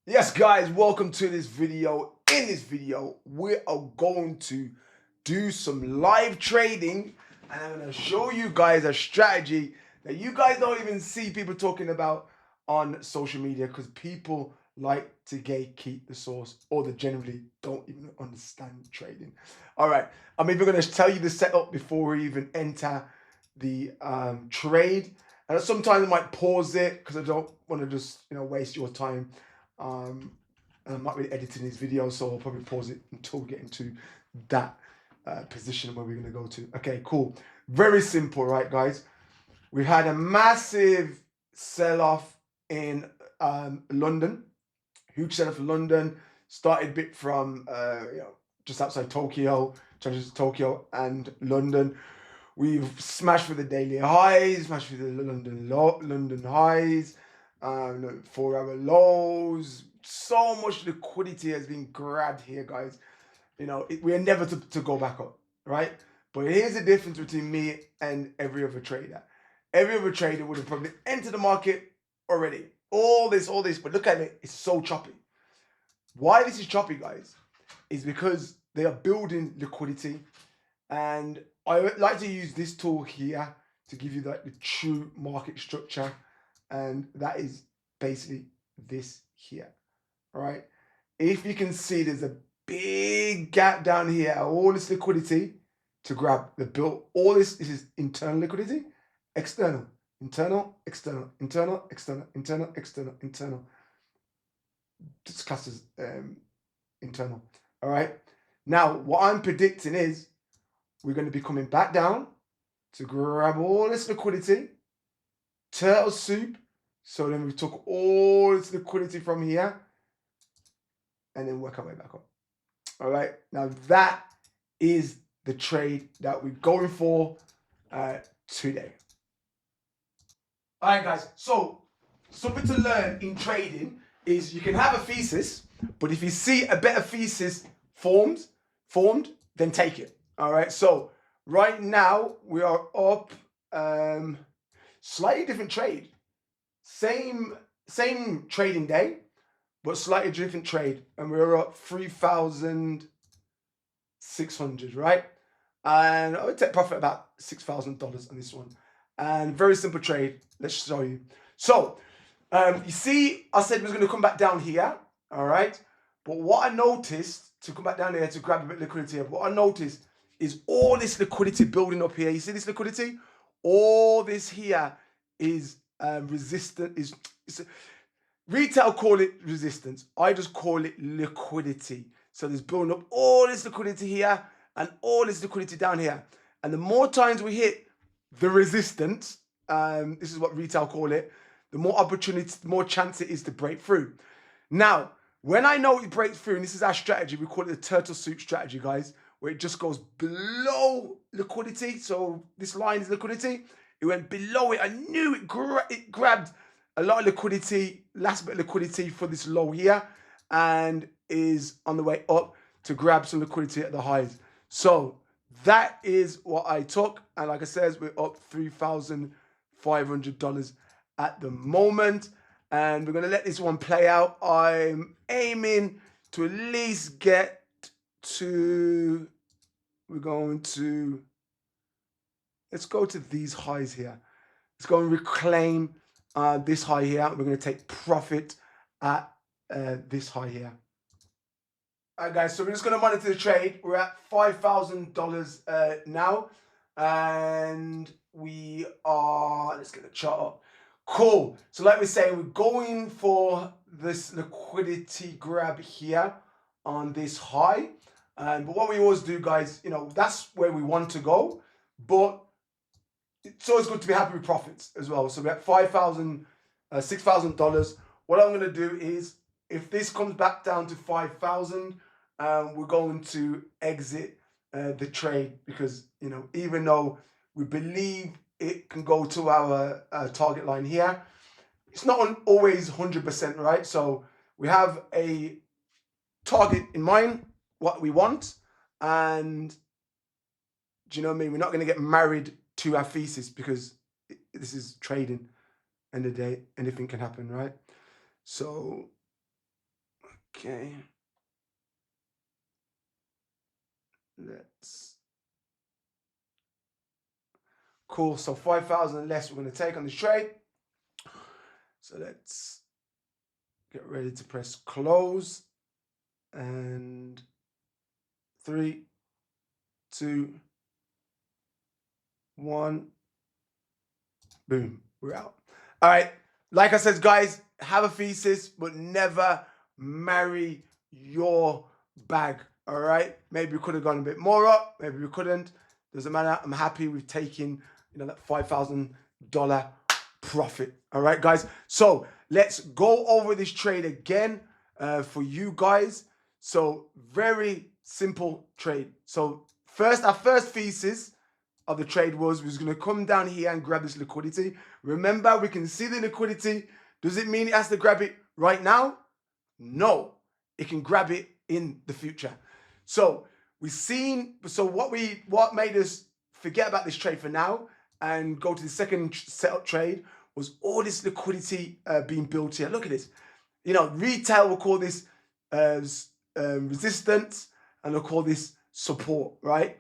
Yes, guys, welcome to this video. In this video, we are going to do some live trading, and I'm going to show you guys a strategy that you guys don't even see people talking about on social media because people like to gatekeep the source or they generally don't even understand trading. All right, I'm even going to tell you the setup before we even enter the trade. And sometimes I might pause it because I don't want to just waste your time. I'm not really editing these videos, so I'll probably pause it until we get into that position where we're going to go to. Okay, cool. Very simple, right, guys? We had a massive sell-off in London. Huge sell-off in London. Started a bit from just outside Tokyo, to Tokyo and London. We've smashed through the daily highs, smashed through the London highs, 4-hour lows. So much liquidity has been grabbed here, guys. We're never to go back up, right? But here's the difference between me and every other trader. Every other trader would have probably entered the market already. All this, but look at it, it's so choppy. Why this is choppy, guys, is because they are building liquidity. And I would like to use this tool here to give you the true market structure. And that is basically this here, right? If you can see, there's a big gap down here, all this liquidity to grab the build. All this is internal liquidity, external, internal, external, internal, external, internal, external, internal. This class is internal, all right? Now, what I'm predicting is we're going to be coming back down to grab all this liquidity, turtle soup. So then we took all this liquidity from here and then work our way back up. All right. Now that is the trade that we're going for today. All right, guys. So something to learn in trading is you can have a thesis, but if you see a better thesis formed, then take it. All right. So right now we are up, slightly different trade, same trading day, but slightly different trade, and we're up 3,600, right? And I would take profit about $6,000 on this one. And very simple trade. Let's show you. So you see, I said we was going to come back down here, all right? But what I noticed to come back down here to grab a bit of liquidity, what I noticed is all this liquidity building up here. You see this liquidity? All this here is resistant. Retail call it resistance. I just call it liquidity. So there's building up all this liquidity here and all this liquidity down here. And the more times we hit the resistance, this is what retail call it, the more opportunity, the more chance it is to break through. Now, when I know it breaks through, and this is our strategy, we call it the turtle soup strategy, guys, where it just goes below liquidity. So this line is liquidity. It went below it. I knew it grabbed a lot of liquidity, last bit of liquidity for this low here, and is on the way up to grab some liquidity at the highs. So that is what I took. And like I said, we're up $3,500 at the moment. And we're going to let this one play out. I'm aiming to at least get to, let's go to these highs here. Let's go and reclaim this high here. We're going to take profit at this high here. All right, guys, so we're just going to monitor the trade. We're at $5,000 now. And we are, let's get the chart up. Cool. So like we're saying, we're going for this liquidity grab here on this high. But what we always do, guys, that's where we want to go. But it's always good to be happy with profits as well. So we're at $6,000. What I'm going to do is, if this comes back down to 5,000, we're going to exit the trade because, even though we believe it can go to our target line here, it's not always 100%, right? So we have a target in mind, what we want, and do you know what I mean? We're not going to get married to our thesis because this is trading. End of the day, anything can happen, right? So Okay. Let's. Cool. So 5,000 less we're going to take on this trade. So let's get ready to press close. And 3, 2, 1. Boom. We're out. All right. Like I said, guys, have a thesis, but never marry your bag. All right. Maybe we could have gone a bit more up. Maybe we couldn't. Doesn't matter. I'm happy with taking, that $5,000 profit. All right, guys. So let's go over this trade again for you guys. So very simple trade. So our first thesis of the trade was we was going to come down here and grab this liquidity. Remember, we can see the liquidity. Does it mean it has to grab it right now? No, it can grab it in the future. So what made us forget about this trade for now and go to the second setup trade was all this liquidity being built here. Look at this. Retail will call this resistance, and they'll call this support, right?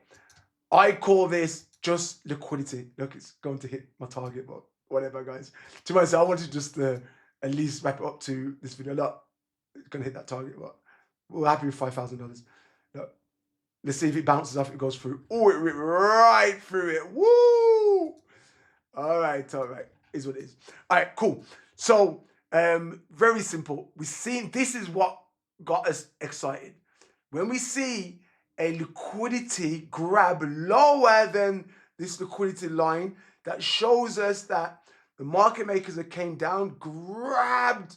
I call this just liquidity. Look, it's going to hit my target, but whatever, guys. To be honest, I wanted just to at least wrap it up to this video. Look, it's going to hit that target, but we're happy with $5,000. Look, let's see if it bounces off, it goes through. Oh, it ripped right through it. Woo! All right. Is what it is. All right, cool. So, very simple. This is what got us excited. When we see a liquidity grab lower than this liquidity line, that shows us that the market makers that came down grabbed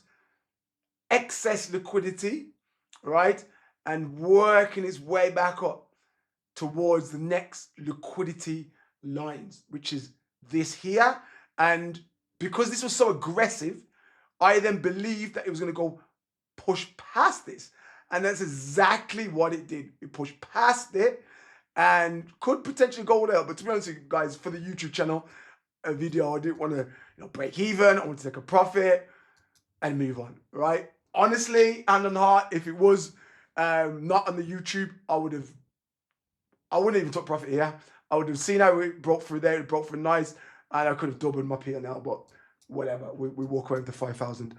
excess liquidity, right? And working its way back up towards the next liquidity lines, which is this here. And because this was so aggressive, I then believed that it was going to go push past this. And that's exactly what it did. It pushed past it and could potentially go there. But to be honest with you guys, for the YouTube channel video, I didn't want to break even. I want to take a profit and move on, right? Honestly, hand on heart, if it was not on the YouTube, I wouldn't even took profit here. I would have seen how it broke through there. It broke through nice, and I could have doubled my P&L, but whatever. We walk away with the 5,000.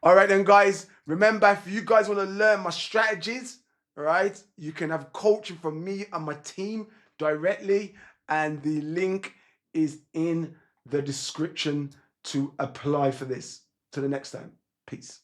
All right, then, guys. Remember, if you guys want to learn my strategies, all right, you can have coaching from me and my team directly, and the link is in the description to apply for this. Till the next time. Peace.